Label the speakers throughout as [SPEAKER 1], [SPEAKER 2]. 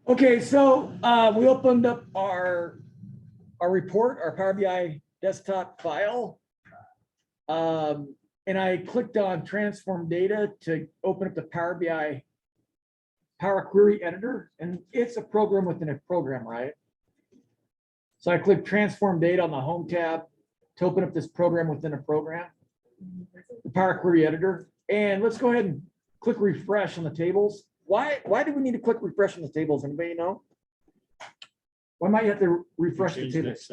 [SPEAKER 1] Okay, so we opened up our report, our Power BI desktop file. And I clicked on transform data to open up the Power BI Power Query Editor, and it's a program within a program, right? So I click transform data on the home tab to open up this program within a program, the Power Query Editor. And let's go ahead and click refresh on the tables. Why do we need to click refresh on the tables? Anybody know? Why might you have to refresh the tables?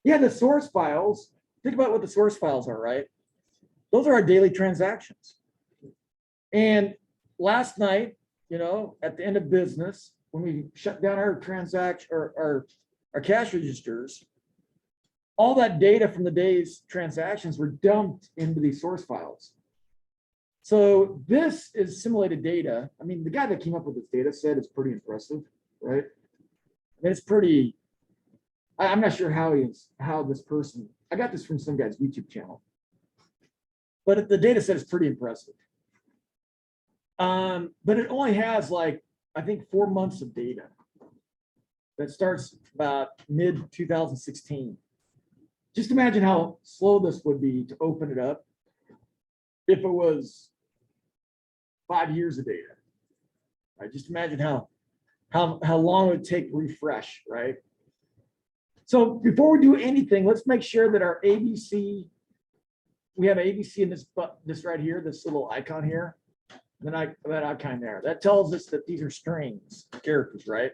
[SPEAKER 1] Yeah, the source files. Think about what the source files are, right? Those are our daily transactions. And last night, you know, at the end of business, when we shut down our transaction or our cash registers, all that data from the day's transactions were dumped into these source files. So this is simulated data. I mean, the guy that came up with this data said it's pretty impressive, right? I mean, it's pretty, I'm not sure how this person, I got this from some guy's YouTube channel, but the data set is pretty impressive. But it only has like, I think 4 months of data that starts about mid 2016. Just imagine how slow this would be to open it up if it was 5 years of data. Right? Just imagine how long it would take to refresh, right? So before we do anything, let's make sure that our ABC, we have ABC in this right here, this little icon here, and then that icon there. That tells us that these are strings, characters, right?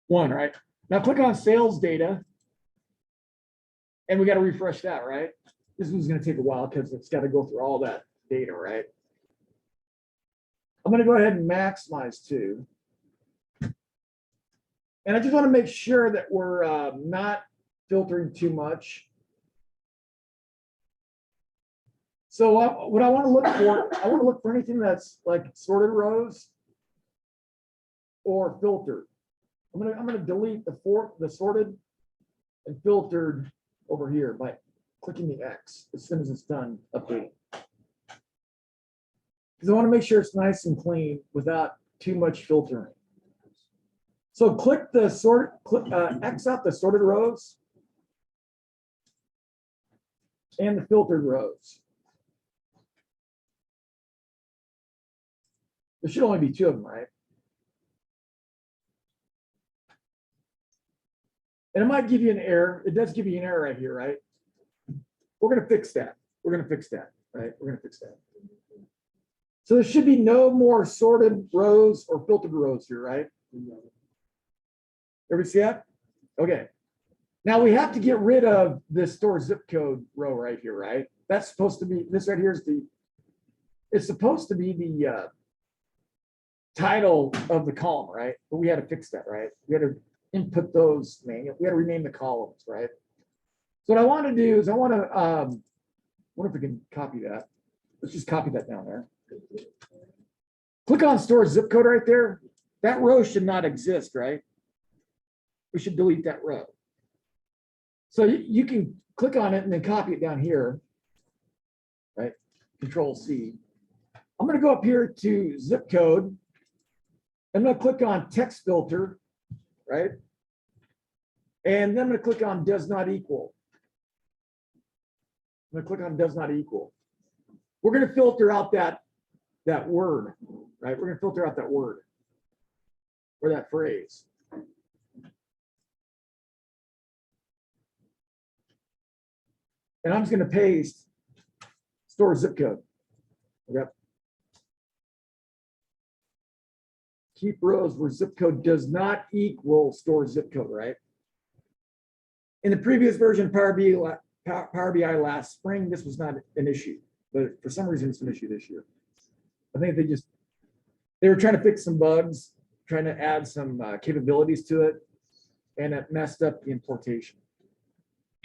[SPEAKER 1] One, right? Now click on sales data, and we got to refresh that, right? This one's going to take a while because it's got to go through all that data, right? I'm going to go ahead and maximize too. And I just want to make sure that we're not filtering too much. So what I want to look for, I want to look for anything that's like sorted rows or filtered. I'm gonna delete the sorted and filtered over here by clicking the X as soon as it's done updating. Because I want to make sure it's nice and clean without too much filtering. So click the X out the sorted rows and the filtered rows. There should only be 2 of them, right? And it might give you an error. It does give you an error right here, right? We're going to fix that. We're going to fix that, right? We're going to fix that. So there should be no more sorted rows or filtered rows here, right? Everybody see that? Okay. Now we have to get rid of this store zip code row right here, right? That's supposed to be, this right here is it's supposed to be the title of the column, right? But we had to fix that, right? We had to input those manually. We had to rename the columns, right? So what I want to do is I wonder if we can copy that. Let's just copy that down there. Click on store zip code right there. That row should not exist, right? We should delete that row. So you can click on it and then copy it down here, right? Control C. I'm going to go up here to zip code. I'm going to click on text filter, right? And then I'm going to click on does not equal. I'm going to click on does not equal. We're going to filter out that word, right? We're going to filter out that word or that phrase. And I'm just going to paste store zip code. Okay. Keep rows where zip code does not equal store zip code, right? In the previous version of Power BI last spring, this was not an issue, but for some reason it's an issue this year. I think they were trying to fix some bugs, trying to add some capabilities to it, and it messed up the importation.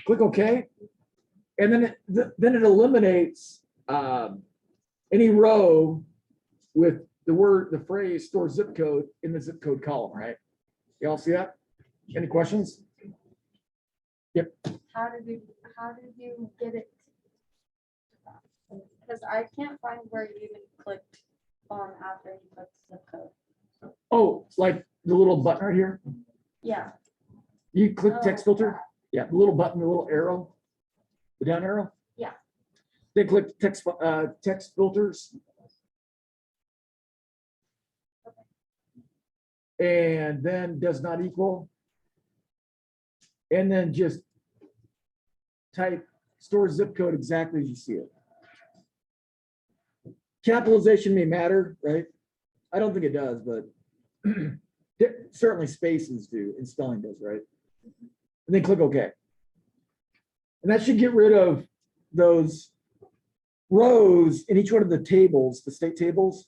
[SPEAKER 1] Click OK, and then it eliminates any row with the phrase store zip code in the zip code column, right? You all see that? Any questions? Yep.
[SPEAKER 2] How did you get it? Because I can't find where you even clicked on after you clicked zip code.
[SPEAKER 1] Oh, like the little button right here.
[SPEAKER 2] Yeah.
[SPEAKER 1] You click text
[SPEAKER 2] Oh,
[SPEAKER 1] filter. Yeah, the little button, the little arrow, the down arrow.
[SPEAKER 2] Yeah.
[SPEAKER 1] Then click text filters. And then does not equal. And then just type store zip code exactly as you see it. Capitalization may matter, right? I don't think it does, but certainly spaces do and spelling does, right? And then click OK. And that should get rid of those rows in each one of the tables, the state tables,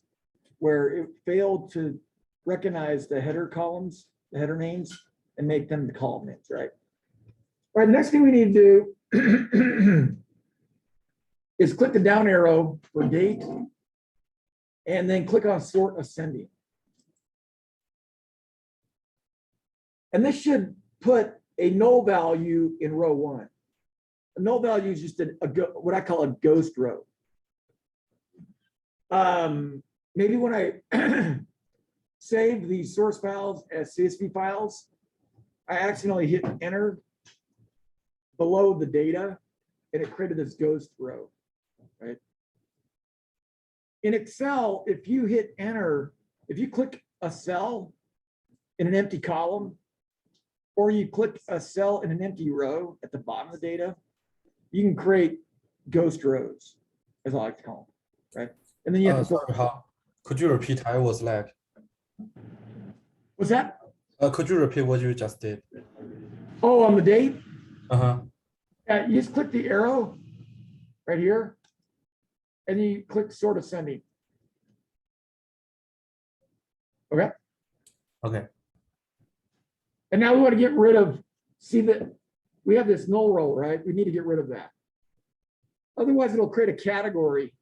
[SPEAKER 1] where it failed to recognize the header columns, the header names, and make them the column names, right? All right, the next thing we need to do is click the down arrow for date, and then click on sort ascending. And this should put a null value in row 1. A null value is just what I call a ghost row. Maybe when I save these source files as CSV files, I accidentally hit enter below the data, and it created this ghost row, right? In Excel, if you hit enter, if you click a cell in an empty column, or you click a cell in an empty row at the bottom of the data, you can create ghost rows, as I like to call them, right? And then you have to
[SPEAKER 3] Sorry, could you repeat? I was lag.
[SPEAKER 1] What's that?
[SPEAKER 3] Could you repeat what you just did?
[SPEAKER 1] Oh, on the date?
[SPEAKER 3] Uh-huh.
[SPEAKER 1] You just click the arrow right here, and then you click sort ascending. Okay.
[SPEAKER 3] Okay.
[SPEAKER 1] And now we want to get rid of, see that we have this null row, right? We need to get rid of that. Otherwise, it'll create a category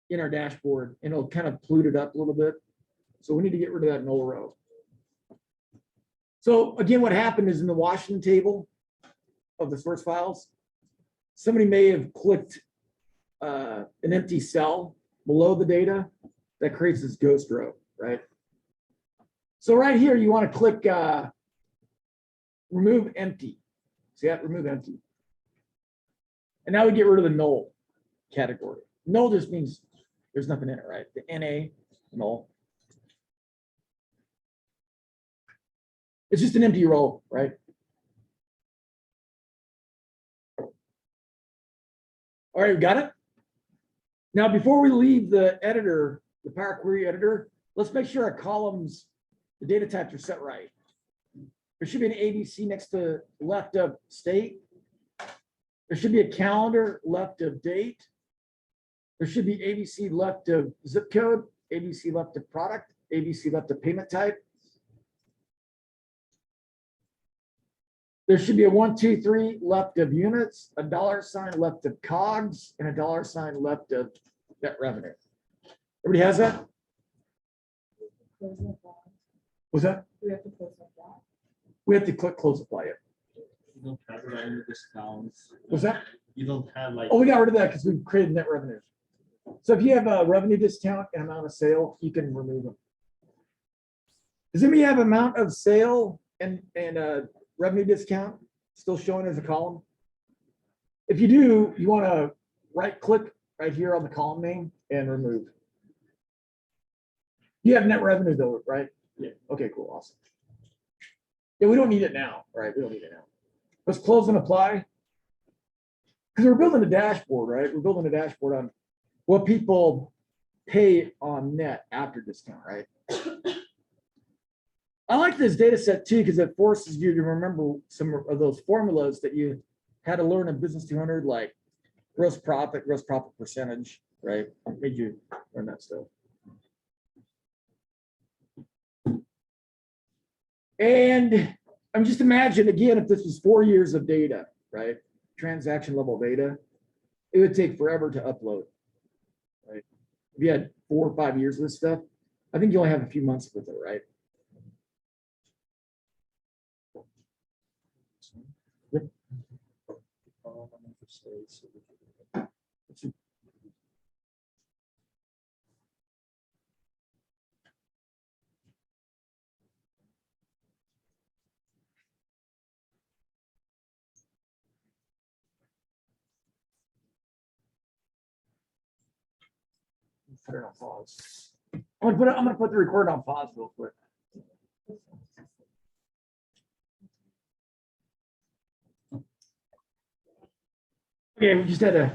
[SPEAKER 1] in our dashboard, and it'll kind of pollute it up a little bit. So we need to get rid of that null row. So again, what happened is in the Washington table of the source files, somebody may have clicked an empty cell below the data that creates this ghost row, right? So right here, you want to click remove empty. See that? Remove empty. And now we get rid of the null category. Null just means there's nothing in it, right? The NA, null. It's just an empty row, right? All right, we got it? Now, before we leave the editor, the Power Query editor, let's make sure our columns, the data types are set right. There should be an ABC next to left of state. There should be a calendar left of date. There should be ABC left of zip code, ABC left of product, ABC left of payment type. There should be a 1, 2, 3 left of units, a $sign left of COGS, and a $sign left of net revenue. Everybody has that? What's that?
[SPEAKER 2] We have to close like that.
[SPEAKER 1] We have to click close apply it.
[SPEAKER 4] You don't have revenue discounts.
[SPEAKER 1] What's that?
[SPEAKER 4] You don't have like.
[SPEAKER 1] Oh, we got rid of that because we created net revenue. So if you have a revenue discount and amount of sale, you can remove them. Does anybody have amount of sale and revenue discount still showing as a column? If you do, you want to right click right here on the column name and remove. You have net revenue though, right?
[SPEAKER 4] Yeah.
[SPEAKER 1] Okay, cool, awesome. Yeah, we don't need it now, right? We don't need it now. Let's close and apply. Because we're building a dashboard, right? We're building a dashboard on what people pay on net after discount, right? I like this data set too, because it forces you to remember some of those formulas that you had to learn in Business 200, like gross profit percentage, right? It made you learn that stuff. And I'm just imagine again, if this was 4 years of data, right? Transaction level data, it would take forever to upload, right? If you had 4 or 5 years of this stuff, I think you only have a few months with it, right? Yep. put it on pause. I'm gonna put the record on pause real quick. Okay, we just had to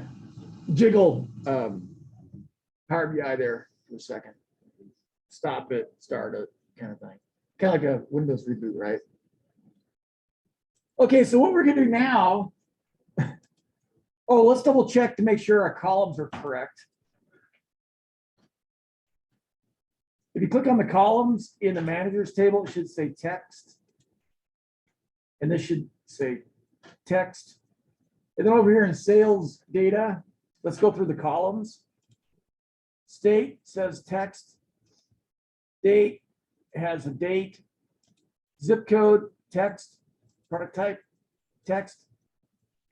[SPEAKER 1] jiggle Power BI there for a second. Stop it, start it, kind of thing. Kind of like a Windows reboot, right? Okay, so what we're gonna do now, oh, let's double check to make sure our columns are correct. If you click on the columns in the managers table, it should say text. And this should say text. And then over here in sales data, let's go through the columns. State says text. Date has a date. Zip code, text. Product type, text.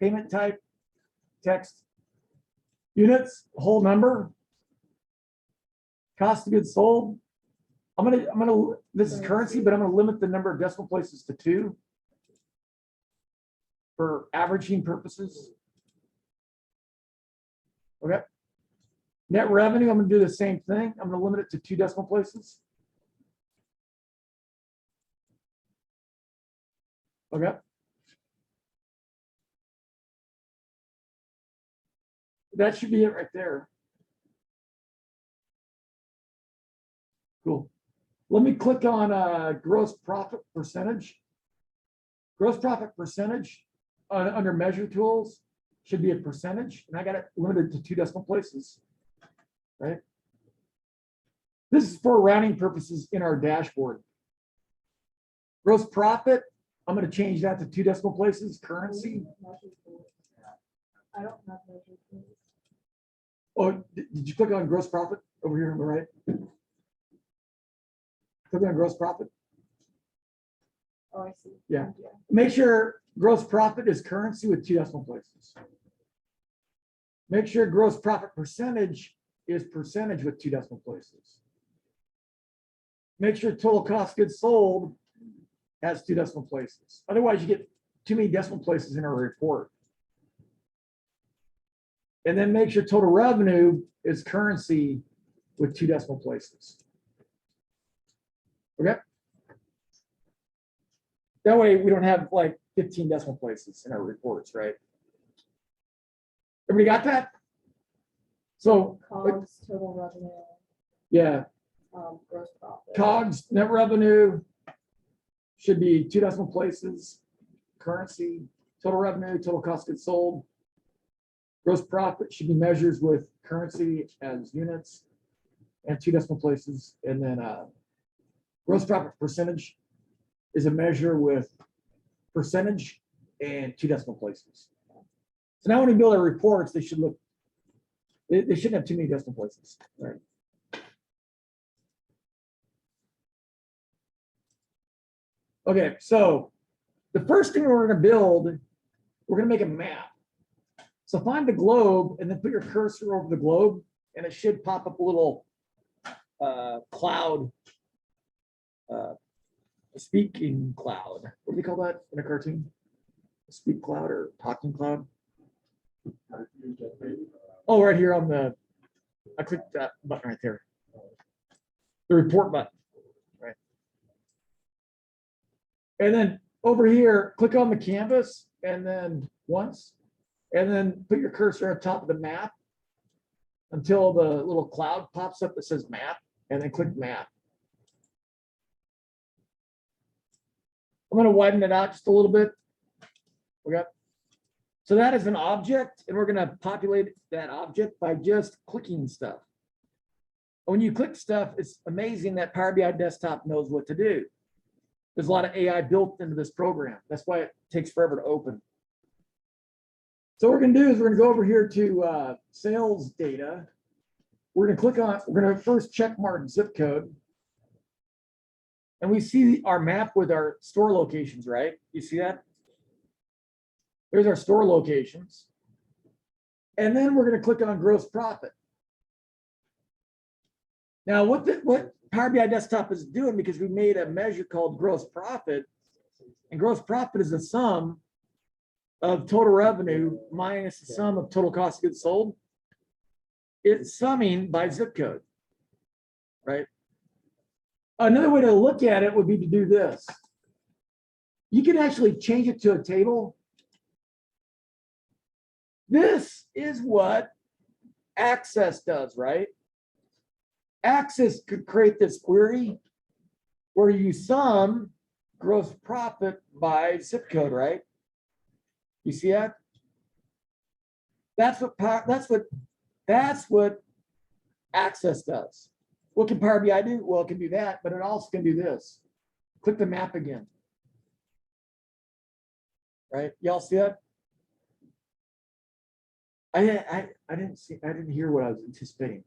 [SPEAKER 1] Payment type, text. Units, whole number. Cost of goods sold. This is currency, but I'm gonna limit the number of decimal places to 2 for averaging purposes. Okay. Net revenue, I'm gonna do the same thing. I'm gonna limit it to 2 decimal places. Okay. That should be it right there. Cool. Let me click on gross profit percentage. Gross profit percentage under measure tools should be a percentage, and I got it limited to 2 decimal places, right? This is for rounding purposes in our dashboard. Gross profit, I'm going to change that to 2 decimal places. Currency.
[SPEAKER 2] I don't have measure tools.
[SPEAKER 1] Oh, did you click on gross profit over here on the right? Click on gross profit.
[SPEAKER 2] Oh, I see.
[SPEAKER 1] Yeah. Make sure gross profit is currency with 2 decimal places. Make sure gross profit percentage is percentage with 2 decimal places. Make sure total cost of goods sold has 2 decimal places. Otherwise, you get too many decimal places in our report. And then make sure total revenue is currency with 2 decimal places. Okay. That way we don't have like 15 decimal places in our reports, right? Everybody got that? So
[SPEAKER 2] COGS, total revenue,
[SPEAKER 1] yeah,
[SPEAKER 2] gross profit.
[SPEAKER 1] COGS, net revenue should be 2 decimal places. Currency, total revenue, total cost of goods sold. Gross profit should be measures with currency as units and 2 decimal places. And then gross profit percentage is a measure with percentage and 2 decimal places. So now when we build our reports, they should look, they shouldn't have too many decimal places, right? Okay, so the first thing we're going to build, we're going to make a map. So find the globe and then put your cursor over the globe, and it should pop up a little cloud, a speaking cloud. What do we call that in a cartoon? A speak cloud or talking cloud? Oh, right here on the, I clicked that button right there. The report button, right? And then over here, click on the canvas and then once, and then put your cursor on top of the map until the little cloud pops up that says map, and then click map. I'm going to widen it out just a little bit. Okay. So that is an object, and we're going to populate that object by just clicking stuff. When you click stuff, it's amazing that Power BI Desktop knows what to do. There's a lot of AI built into this program. That's why it takes forever to open. So what we're going to do is we're going to go over here to sales data. We're going to click on, we're going to first check mark zip code. And we see our map with our store locations, right? You see that? There's our store locations. And then we're going to click on gross profit. Now, what Power BI Desktop is doing, because we made a measure called gross profit, and gross profit is the sum of total revenue minus the sum of total cost of goods sold. It's summing by zip code. right? Another way to look at it would be to do this. You can actually change it to a table. This is what Access does, right? Access could create this query where you sum gross profit by zip code, right? You see that? That's what Access does. What can Power BI do? Well, it can do that, but it also can do this. Click the map again. Right? Y'all see that? I didn't hear what I was anticipating.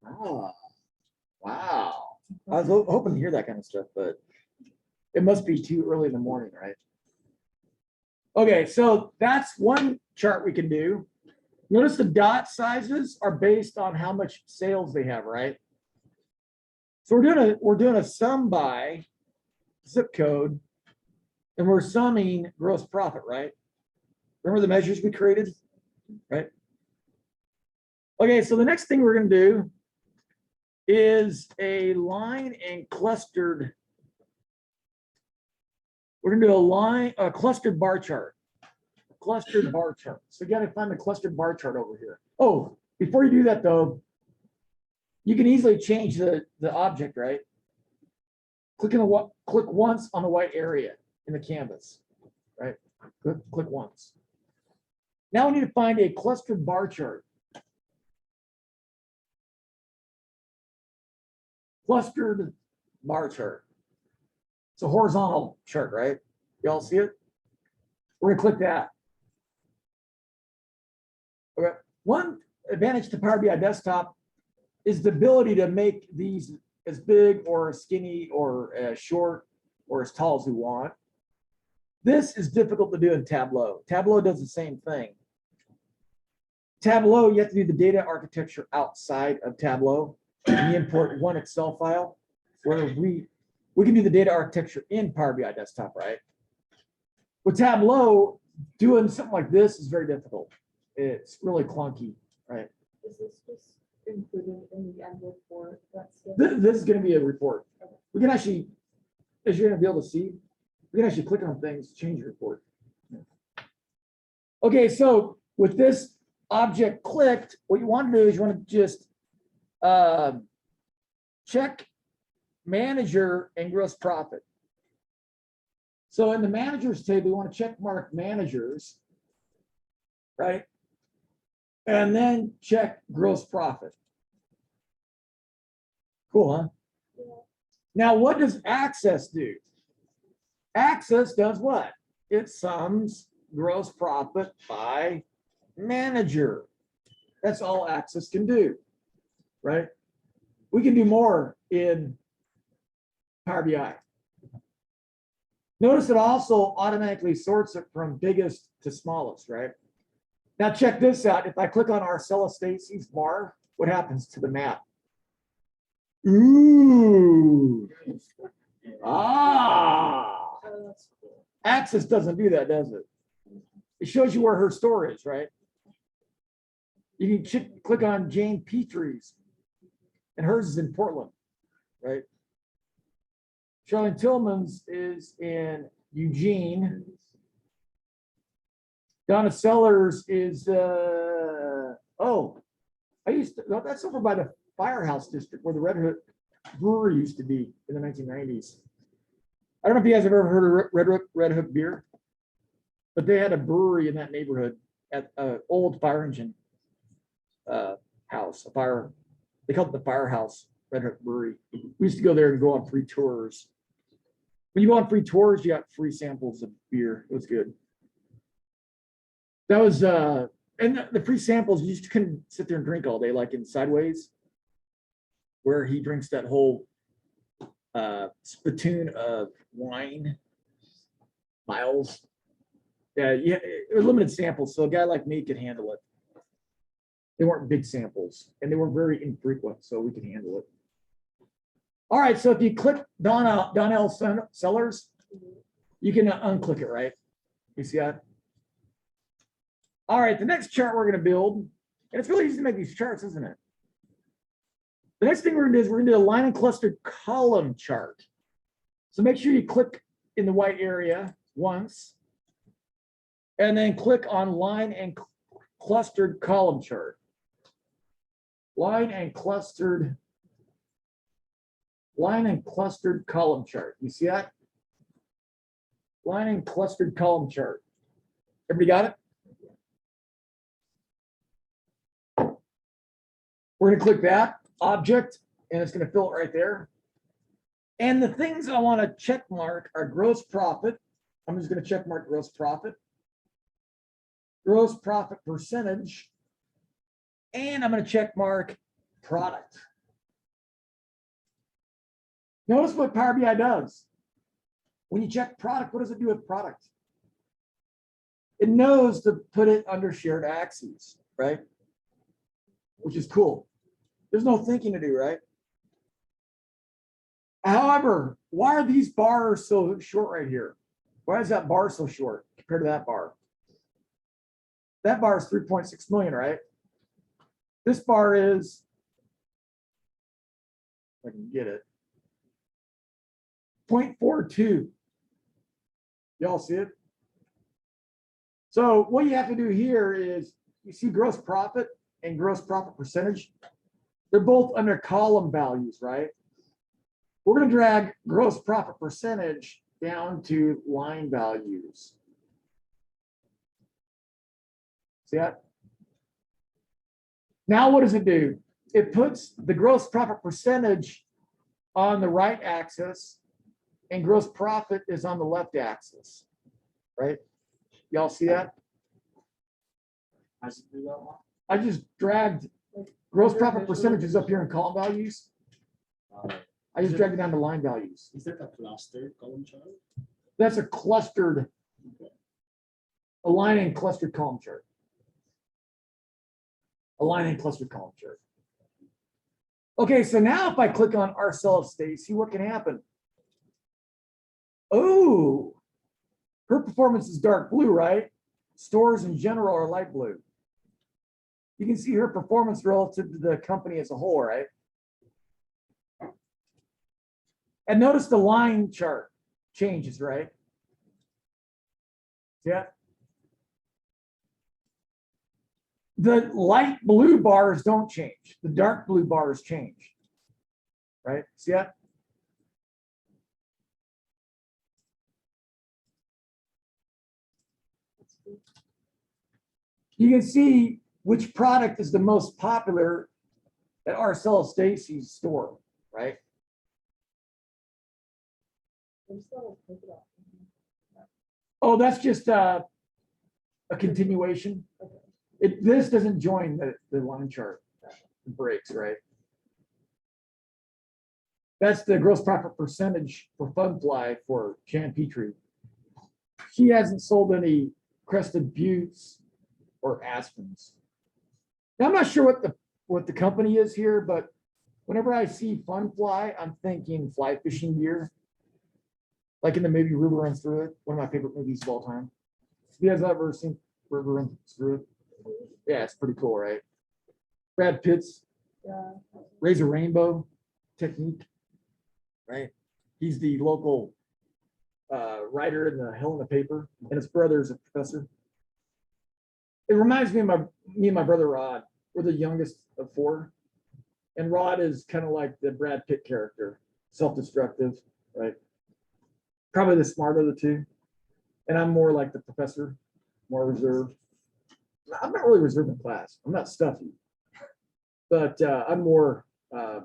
[SPEAKER 1] Ah, wow. I was hoping to hear that kind of stuff, but it must be too early in the morning, right? Okay, so that's one chart we can do. Notice the dot sizes are based on how much sales they have, right? So we're doing a sum by zip code, and we're summing gross profit, right? Remember the measures we created, right? Okay, so the next thing we're going to do is a line and clustered. We're going to do a clustered bar chart. Clustered bar chart. So you got to find the clustered bar chart over here. Oh, before you do that though, you can easily change the object, right? Click once on the white area in the canvas, right? Click once. Now we need to find a clustered bar chart. Clustered bar chart. It's a horizontal chart, right? Y'all see it? We're gonna click that. Okay. One advantage to Power BI Desktop is the ability to make these as big or as skinny or as short or as tall as we want. This is difficult to do in Tableau. Tableau does the same thing. Tableau, you have to do the data architecture outside of Tableau. And you import one Excel file where we can do the data architecture in Power BI Desktop, right? With Tableau, doing something like this is very difficult. It's really clunky, right?
[SPEAKER 2] Is this just included in the end report?
[SPEAKER 1] This is going to be a report. We can actually, as you're going to be able to see, we can actually click on things, change the report. Okay, so with this object clicked, what you want to do is you want to just check manager and gross profit. So in the managers table, we want to check mark managers, right? And then check gross profit. Cool, huh?
[SPEAKER 2] Yeah.
[SPEAKER 1] Now, what does Access do? Access does what? It sums gross profit by manager. That's all Access can do, right? We can do more in Power BI. Notice it also automatically sorts it from biggest to smallest, right? Now check this out. If I click on Arcella Stacy's bar, what happens to the map? Ooh. Ah.
[SPEAKER 2] Oh, that's cool.
[SPEAKER 1] Access doesn't do that, does it? It shows you where her store is, right? You can click on Jane Petrie's, and hers is in Portland, right? Charlene Tillman's is in Eugene. Donna Sellers is that's over by the Firehouse District where the Red Hook Brewery used to be in the 1990s. I don't know if you guys have ever heard of Red Hook beer, but they had a brewery in that neighborhood at an old fire engine house. They called it the Firehouse Red Hook Brewery. We used to go there and go on free tours. When you go on free tours, you got free samples of beer. It was good. That was and the free samples, you just couldn't sit there and drink all day, like in Sideways, where he drinks that whole spittoon of wine, miles. Yeah, it was limited samples, so a guy like me could handle it. They weren't big samples, and they were very infrequent, so we could handle it. All right, so if you click Donnell Sellers, you can unclick it, right? You see that? All right, the next chart we're going to build, and it's really easy to make these charts, isn't it? The next thing we're gonna do is we're gonna do a line and clustered column chart. So make sure you click in the white area once, and then click on line and clustered column chart. Line and clustered column chart. You see that? Line and clustered column chart. Everybody got it? We're gonna click that object, and it's gonna fill it right there. And the things I want to check mark are gross profit. I'm just gonna check mark gross profit percentage, and I'm gonna check mark product. Notice what Power BI does. When you check product, what does it do with product? It knows to put it under shared axes, right? Which is cool. There's no thinking to do, right? However, why are these bars so short right here? Why is that bar so short compared to that bar? That bar is 3.6 million, right? This bar is, if I can get it, 0.42. Y'all see it? So what you have to do here is, you see gross profit and gross profit percentage. They're both under column values, right? We're going to drag gross profit percentage down to line values. See that? Now what does it do? It puts the gross profit percentage on the right axis, and gross profit is on the left axis, right? Y'all see that? I just dragged gross profit percentages up here in column values. I just dragged it down to line values.
[SPEAKER 4] Is that a cluster column chart?
[SPEAKER 1] That's a clustered, a line and clustered column chart. A line and clustered column chart. Okay, so now if I click on our cell of Stacy, what can happen? Oh, her performance is dark blue, right? Stores in general are light blue. You can see her performance relative to the company as a whole, right? And notice the line chart changes, right? Yeah. The light blue bars don't change. The dark blue bars change, right? See that? You can see which product is the most popular at Arcella Stacy's store, right? Oh, that's just a continuation. This doesn't join the line chart. It breaks, right? That's the gross profit percentage for Funfly for Jan Petrie. She hasn't sold any Crested Buttes or Aspens. Now, I'm not sure what the company is here, but whenever I see Funfly, I'm thinking fly fishing gear. Like in the movie River Runs Through It, one of my favorite movies of all time. Have you guys ever seen River Runs Through It? Yeah, it's pretty cool, right? Brad Pitt's Razor Rainbow technique, right? He's the local writer in the Hell in the Paper, and his brother is a professor. It reminds me of me and my brother Rod. We're the youngest of four, and Rod is kind of like the Brad Pitt character, self-destructive, right? Probably the smarter of the two, and I'm more like the professor, more reserved. I'm not really reserved in class. I'm not stuffy, but I'm more. I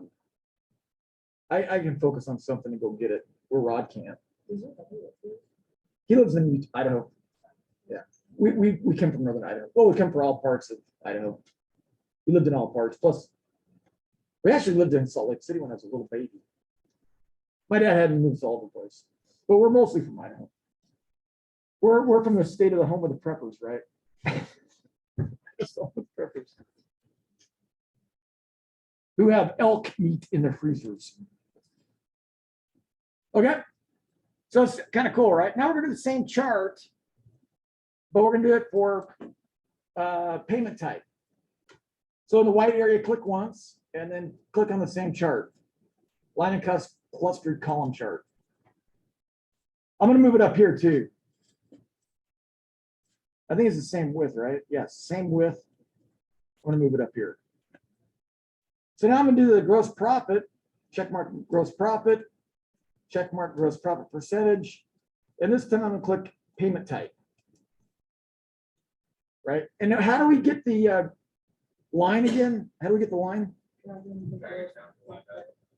[SPEAKER 1] can focus on something and go get it where Rod can't. He lives in Idaho. Yeah, we come from northern Idaho. Well, we come from all parts of Idaho. We lived in all parts. Plus, we actually lived in Salt Lake City when I was a little baby. My dad hadn't moved all over the place, but we're mostly from Idaho. We're from the state of the home of the preppers, right? Preppers who have elk meat in their freezers. Okay, so it's kind of cool, right? Now we're going to do the same chart, but we're going to do it for payment type. So in the white area, click once, and then click on the same chart. Line and clustered column chart. I'm gonna move it up here too. I think it's the same width, right? Yes, same width. I'm gonna move it up here. So now I'm gonna do the gross profit, check mark gross profit, check mark gross profit percentage. And this time I'm gonna click payment type. Right? And now how do we get the line again? How do we get the line?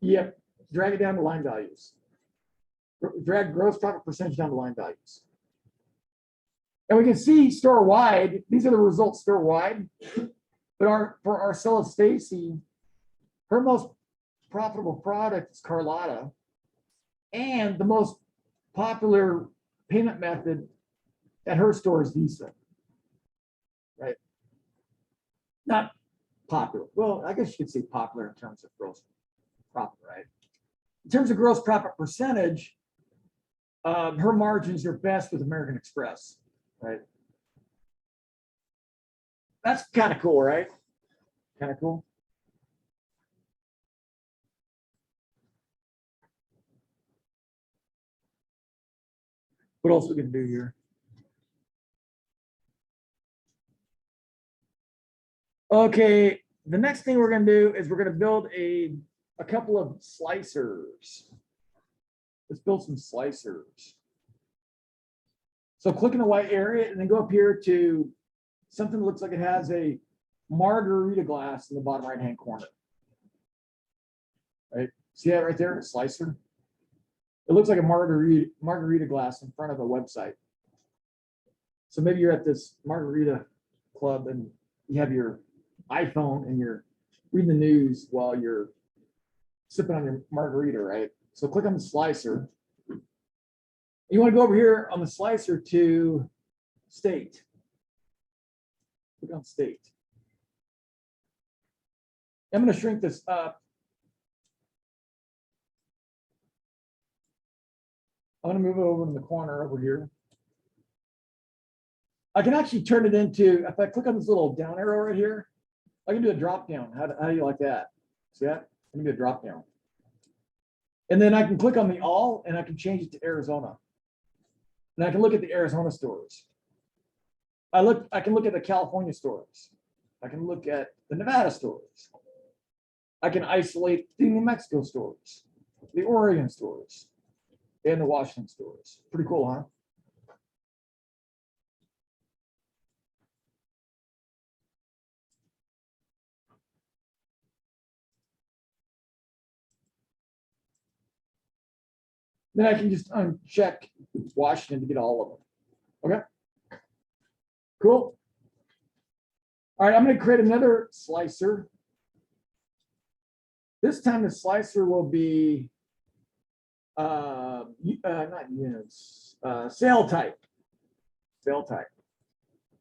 [SPEAKER 1] Yep, drag it down to line values. Drag gross profit percentage down to line values. And we can see store wide, these are the results store wide. But for our seller Stacy, her most profitable product is Carlotta. And the most popular payment method at her store is Visa. Right? Not popular. Well, I guess you could say popular in terms of gross profit, right? In terms of gross profit percentage, her margins are best with American Express, right? That's kind of cool, right? Kind of cool. What else we can do here? Okay, the next thing we're going to do is we're going to build a couple of slicers. Let's build some slicers. So click in the white area and then go up here to something that looks like it has a margarita glass in the bottom right-hand corner. Right? See that right there, a slicer? It looks like a margarita glass in front of a website. So maybe you're at this margarita club and you have your iPhone and you're reading the news while you're sipping on your margarita, right? So click on the slicer. You want to go over here on the slicer to state. Click on state. I'm going to shrink this up. I'm going to move it over to the corner over here. I can actually turn it into, if I click on this little down arrow right here, I can do a drop down. How do you like that? See that? I can do a drop down. And then I can click on the all and I can change it to Arizona. And I can look at the Arizona stores. I can look at the California stores. I can look at the Nevada stores. I can isolate the New Mexico stores, the Oregon stores, and the Washington stores. Pretty cool, huh? Then I can just uncheck Washington to get all of them. Okay. Cool. All right, I'm going to create another slicer. This time the slicer will be not units, sale type. Sale type.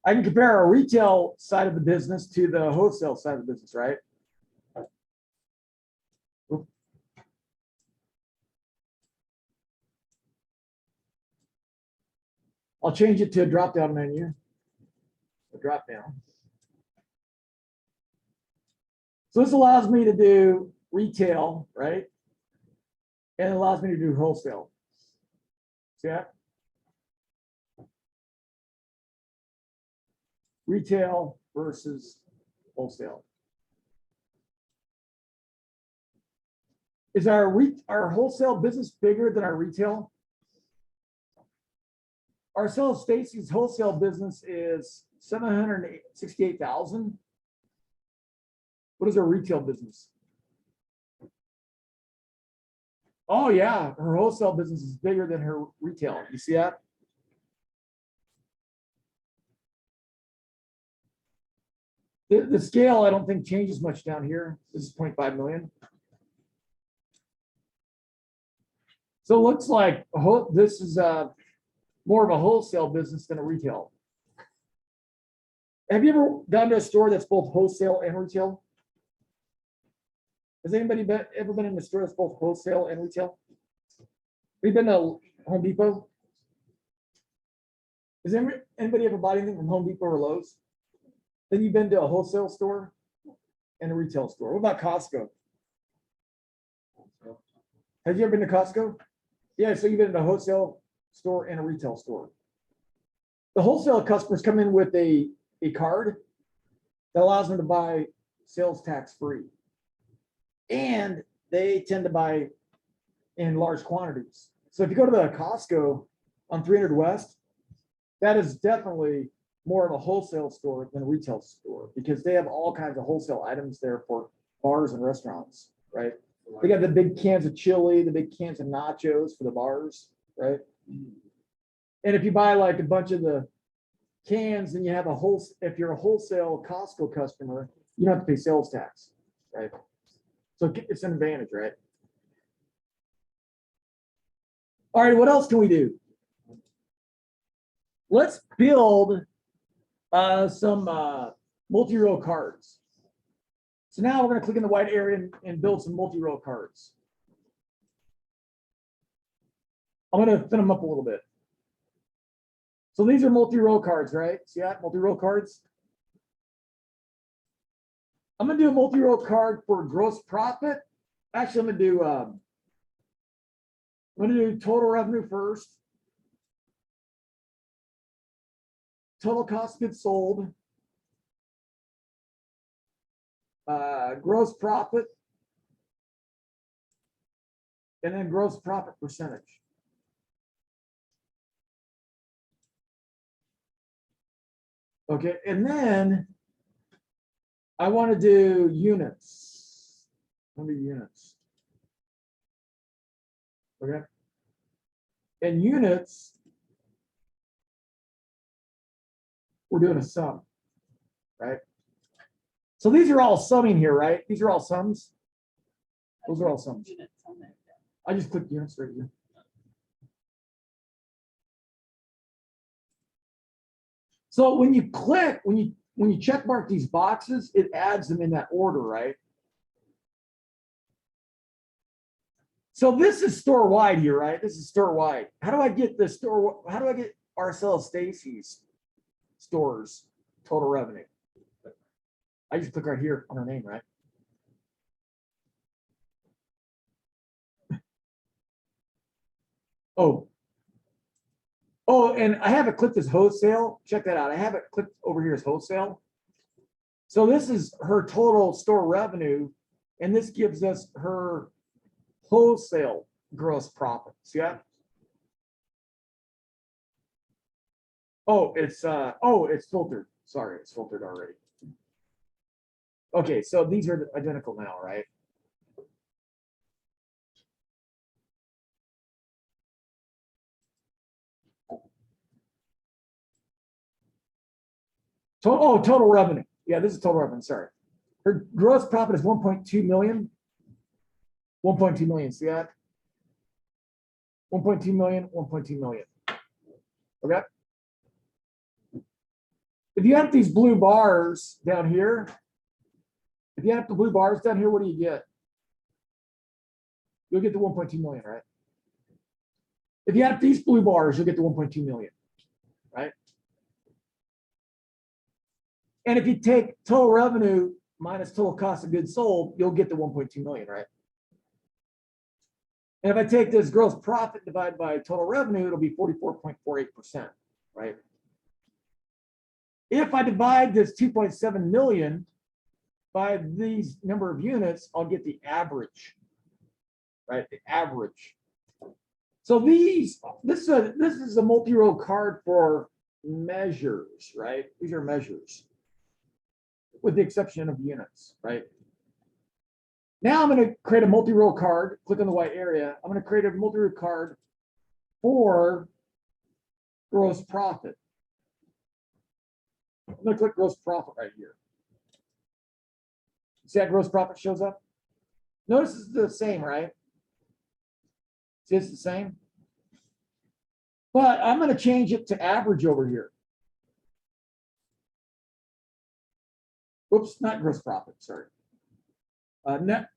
[SPEAKER 1] I can compare our retail side of the business to the wholesale side of the business, right? I'll change it to a drop-down menu. A drop-down. So this allows me to do retail, right? And it allows me to do wholesale. See that? Retail versus wholesale. Is our wholesale business bigger than our retail? Our Sell Stacy's wholesale business is 768,000. What is our retail business? Oh yeah, her wholesale business is bigger than her retail. You see that? The scale, I don't think changes much down here. This is 0.5 million. So it looks like this is more of a wholesale business than a retail. Have you ever gone to a store that's both wholesale and retail? Has anybody ever been in a store that's both wholesale and retail? Have you been to Home Depot? Has anybody ever bought anything from Home Depot or Lowe's? Then you've been to a wholesale store and a retail store. What about Costco? Have you ever been to Costco? Yeah, so you've been in a wholesale store and a retail store. The wholesale customers come in with a card that allows them to buy sales tax free. And they tend to buy in large quantities. So if you go to the Costco on 300 West, that is definitely more of a wholesale store than a retail store because they have all kinds of wholesale items there for bars and restaurants, right? They got the big cans of chili, the big cans of nachos for the bars, right? And if you buy like a bunch of the cans, then you have if you're a wholesale Costco customer, you don't have to pay sales tax, right? So it's an advantage, right? All right, what else can we do? Let's build some multi-row cards. So now we're going to click in the white area and build some multi-row cards. I'm going to thin them up a little bit. So these are multi-row cards, right? See that? Multi-row cards. I'm going to do a multi-row card for gross profit. Actually, I'm going to do total revenue first. Total cost of goods sold. Gross profit. And then gross profit percentage. Okay, and then I want to do units. Let me do units. Okay. And units, we're doing a sum, right? So these are all summing here, right? These are all sums. Those are all sums. I just clicked units right here. So when you click, when you check mark these boxes, it adds them in that order, right? So this is store wide here, right? This is store wide. How do I get the store? How do I get Arcella Stacy's stores total revenue? I just click right here on her name, right? Oh, and I have it clicked as wholesale. Check that out. I have it clicked over here as wholesale. So this is her total store revenue, and this gives us her wholesale gross profit. See that? Oh, it's filtered. Sorry, it's filtered already. Okay, so these are identical now, right? Total revenue. Yeah, this is total revenue. Sorry. Her gross profit is 1.2 million. 1.2 million. See that? 1.2 million, 1.2 million. Okay. If you have these blue bars down here, what do you get? You'll get the 1.2 million, right? If you have these blue bars, you'll get the 1.2 million, right? And if you take total revenue minus total cost of goods sold, you'll get the 1.2 million, right? And if I take this gross profit divided by total revenue, it'll be 44.48%, right? If I divide this 2.7 million by these number of units, I'll get the average, right? The average. So this is a multi-row card for measures, right? These are measures, with the exception of units, right? Now I'm going to create a multi-row card. Click on the white area. I'm going to create a multi-row card for gross profit. I'm going to click gross profit right here. See how gross profit shows up? Notice it's the same, right? See, it's the same. But I'm going to change it to average over here. Whoops, not gross profit, sorry. Net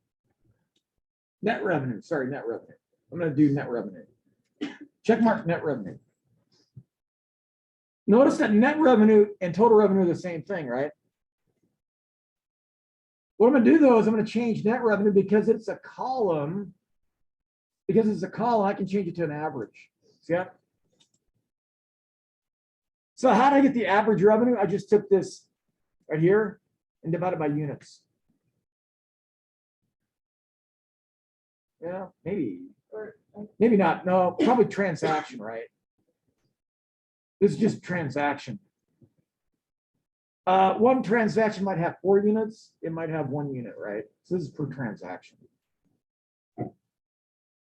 [SPEAKER 1] revenue, sorry, net revenue. I'm going to do net revenue. Check mark net revenue. Notice that net revenue and total revenue are the same thing, right? What I'm gonna do though is I'm gonna change net revenue because it's a column. Because it's a column, I can change it to an average. See that? So how did I get the average revenue? I just took this right here and divided by units. Yeah, maybe.
[SPEAKER 2] Or,
[SPEAKER 1] Maybe not. No, probably transaction, right? This is just transaction. One transaction might have 4 units. It might have 1 unit, right? So this is per transaction.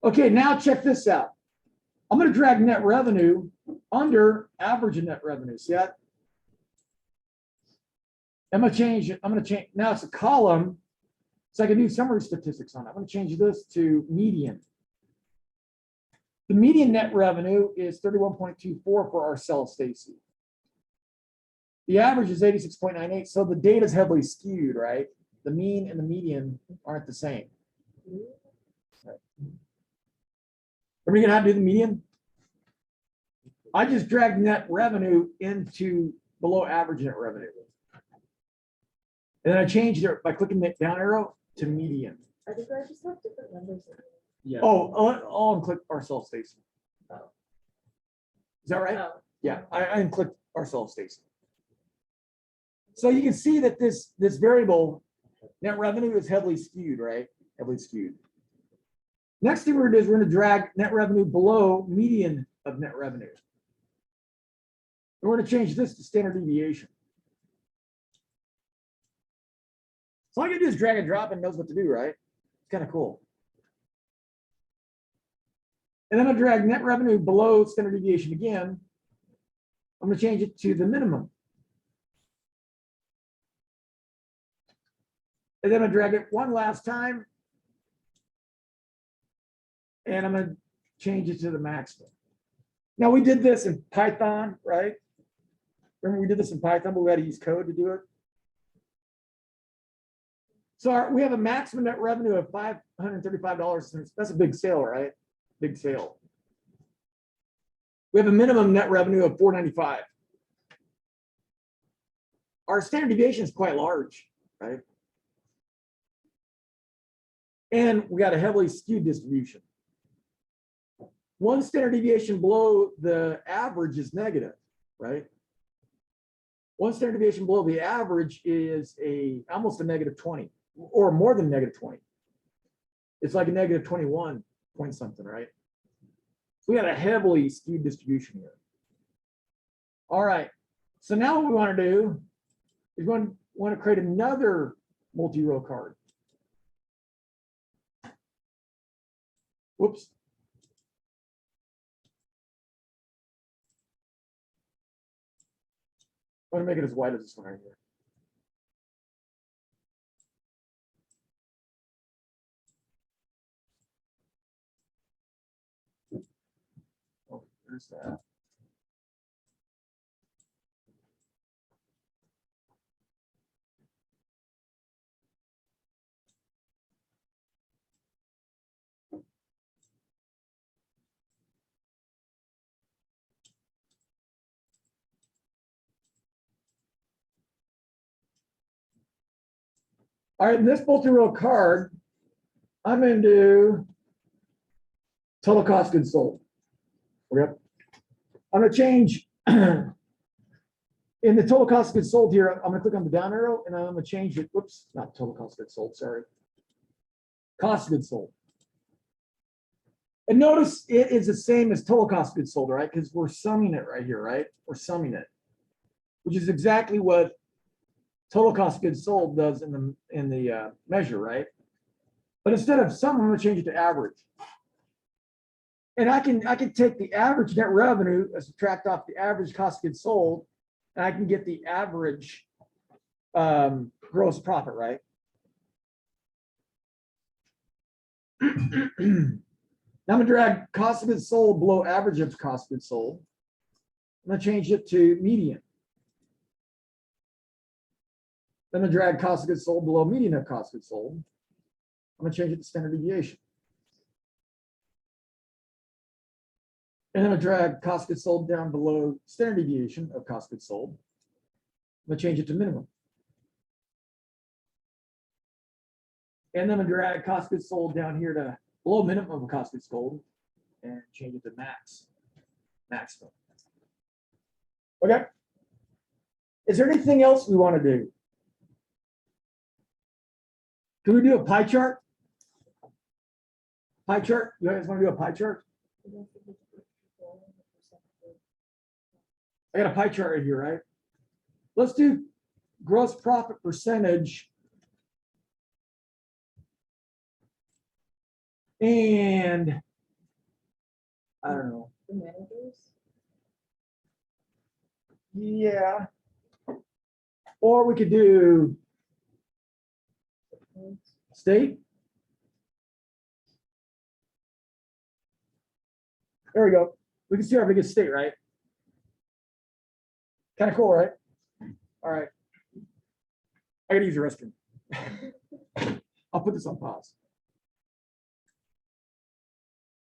[SPEAKER 1] Okay, now check this out. I'm going to drag net revenue under average of net revenue. See that? I'm going to change it. I'm going to change. Now it's a column. So I can do summary statistics on it. I'm going to change this to median. The median net revenue is 31.24 for our cell Stacy. The average is 86.98. So the data is heavily skewed, right? The mean and the median aren't the same. Right. Are we going to have to do the median? I just dragged net revenue into below average net revenue. And then I changed it by clicking the down arrow to median.
[SPEAKER 2] I think I just have different numbers.
[SPEAKER 4] Yeah.
[SPEAKER 1] Oh, I'll unclick our cell Stacy.
[SPEAKER 2] Oh.
[SPEAKER 1] Is that right?
[SPEAKER 2] Oh.
[SPEAKER 1] Yeah, I unclicked our cell Stacy. So you can see that this variable net revenue is heavily skewed, right? Heavily skewed. Next thing we're going to do is we're going to drag net revenue below median of net revenue. And we're going to change this to standard deviation. So all I can do is drag and drop and it knows what to do, right? It's kind of cool. And then I'll drag net revenue below standard deviation again. I'm going to change it to the minimum. And then I drag it one last time. And I'm going to change it to the maximum. Now we did this in Python, right? Remember we did this in Python, but we had to use code to do it. So we have a maximum net revenue of $535. That's a big sale, right? Big sale. We have a minimum net revenue of $495. Our standard deviation is quite large, right? And we got a heavily skewed distribution. One standard deviation below the average is negative, right? One standard deviation below the average is almost a negative 20 or more than negative 20. It's like a negative 21 point something, right? So we got a heavily skewed distribution here. All right. So now what we want to do is want to create another multi-row card. Whoops. I'm going to make it as wide as this one right here. Oh, there's that. All right, in this multi-row card, I'm going to do total cost goods sold. Okay. I'm going to change in the total cost of goods sold here. I'm going to click on the down arrow and I'm going to change it. Whoops, not total cost of goods sold. Sorry. Cost of goods sold. And notice it is the same as total cost of goods sold, right? Because we're summing it right here, right? We're summing it, which is exactly what total cost of goods sold does in the measure, right? But instead of sum, I'm going to change it to average. And I can take the average net revenue and subtract off the average cost of goods sold, and I can get the average gross profit, right? Now I'm going to drag cost of goods sold below average of cost of goods sold. I'm going to change it to median. Then I'm going to drag cost of goods sold below median of cost of goods sold. I'm going to change it to standard deviation. And then I drag cost of goods sold down below standard deviation of cost of goods sold. I'm going to change it to minimum. And then I'm gonna drag cost of goods sold down here to below minimum of cost of goods sold and change it to maximum. Okay. Is there anything else we want to do? Can we do a pie chart? Pie chart? You guys want to do a pie chart? I got a pie chart right here, right? Let's do gross profit percentage. And I don't know.
[SPEAKER 2] The managers.
[SPEAKER 1] Yeah. Or we could do state. There we go. We can see our biggest state, right? Kind of cool, right? All right. I gotta use the restroom. I'll put this on pause.